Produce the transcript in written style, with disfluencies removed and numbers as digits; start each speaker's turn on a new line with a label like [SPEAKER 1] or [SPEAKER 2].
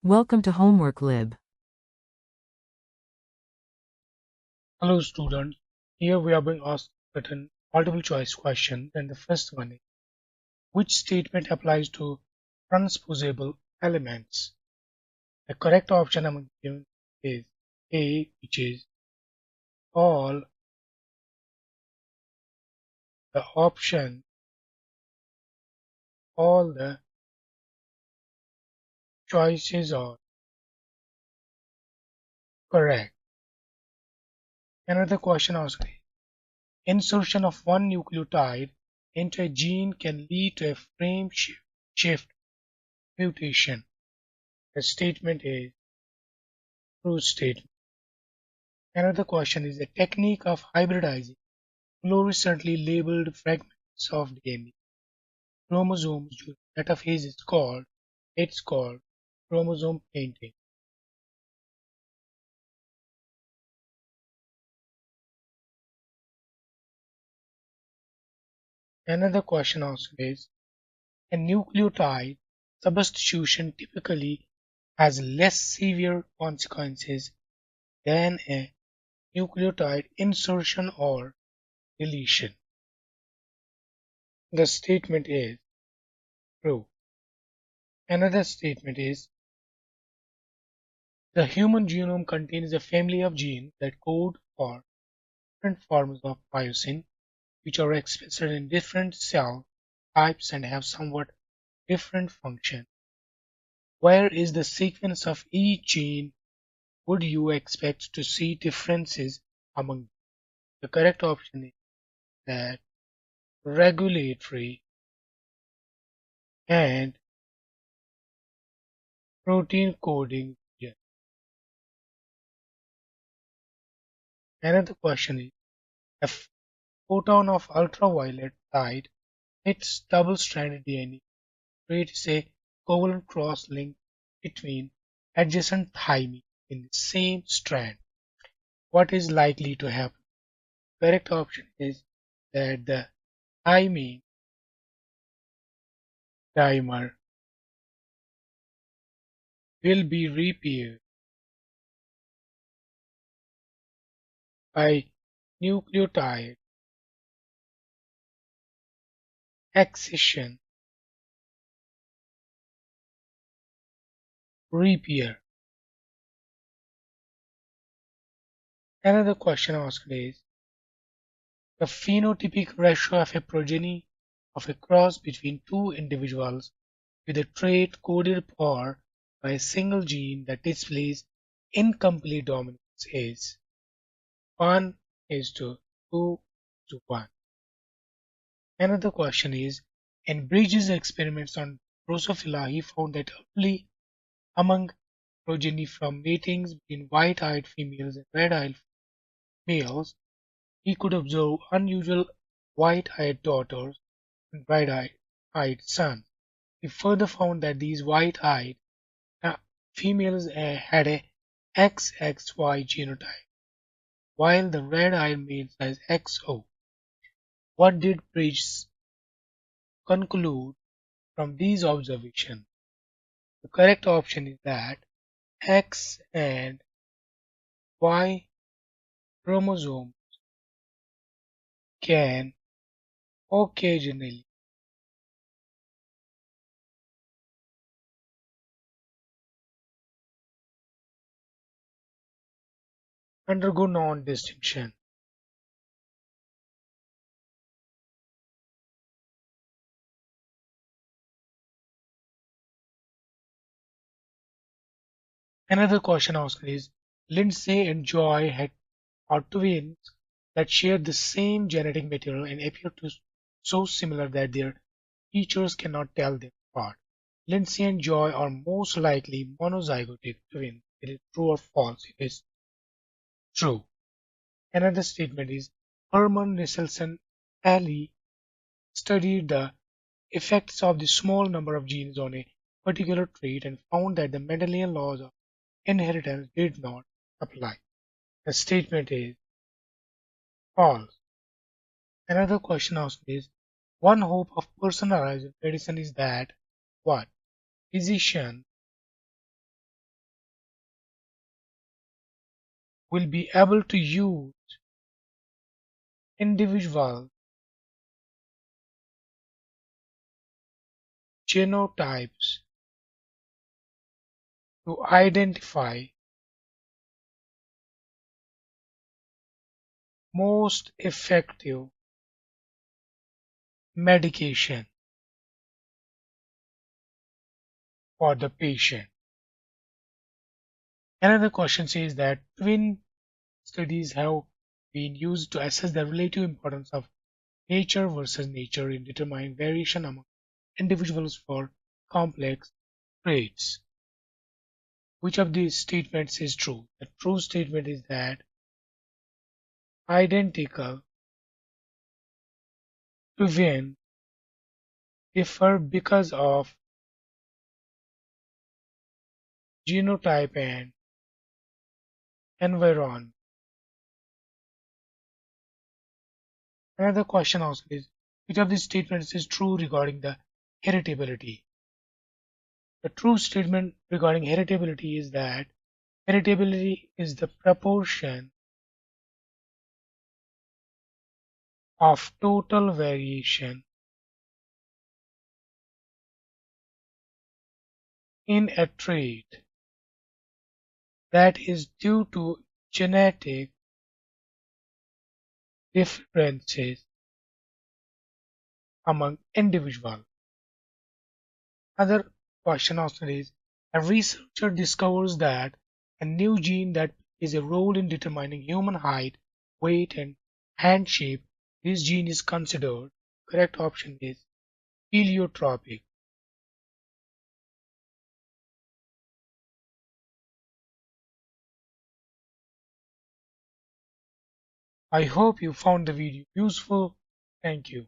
[SPEAKER 1] Welcome to Homework Lib.
[SPEAKER 2] Hello students, here we are being asked certain multiple choice questions, and the first one is, which statement applies to transposable elements? The correct option among given is A, which is all the option, all the choices are correct. Another question asked is, insertion of one nucleotide into a gene can lead to a frame shift mutation. The statement is true statement. Another question is the technique of hybridizing fluorescently labeled fragments of DNA chromosomes during metaphase it's called chromosome painting. Another question also is, a nucleotide substitution typically has less severe consequences than a nucleotide insertion or deletion. The statement is true. Another statement is, the human genome contains a family of genes that code for different forms of myosin, which are expressed in different cell types and have somewhat different function. Where is the sequence of each gene would you expect to see differences among them? The correct option is that regulatory and protein coding region. Another question is, a photon of ultraviolet light hits double-stranded DNA, creates a covalent cross link between adjacent thymine in the same strand. What is likely to happen? Correct option is that the thymine dimer will be repaired by nucleotide excision repair. Another question asked is, the phenotypic ratio of a progeny of a cross between two individuals with a trait coded for by a single gene that displays incomplete dominance is 1 is to 2 to 1. Another question is, in Bridges' experiments on Drosophila, he found that only among progeny from matings between white-eyed females and red-eyed males, he could observe unusual white-eyed daughters and red-eyed sons. He further found that these white-eyed females had a XXY genotype, while the red-eyed males has XO. What did Bridges conclude from these observations? The correct option is that X and Y chromosomes can occasionally undergo non-distinction. Another question asked is, Lindsay and Joy are twins that share the same genetic material and appear to so similar that their teachers cannot tell them apart. Lindsay and Joy are most likely monozygotic twins. It is true or false? It is true. Another statement is, Hermann Nisselson Ali studied the effects of the small number of genes on a particular trait and found that the Mendelian laws of inheritance did not apply. The statement is false. Another question asked is, one hope of personalized medicine is that what? Physician will be able to use individual genotypes to identify most effective medication for the patient. Another question says that twin studies have been used to assess the relative importance of nature versus nature in determining variation among individuals for complex traits. Which of these statements is true? The true statement is that identical twins differ because of genotype and environment. Another question also is which of these statements is true regarding the heritability? The true statement regarding heritability is that heritability is the proportion of total variation in a trait that is due to genetic differences among individuals. Another question also is a researcher discovers that a new gene that plays a role in determining human height, weight, and hand shape. This gene is considered. Correct option is heliotropic. I hope you found the video useful. Thank you.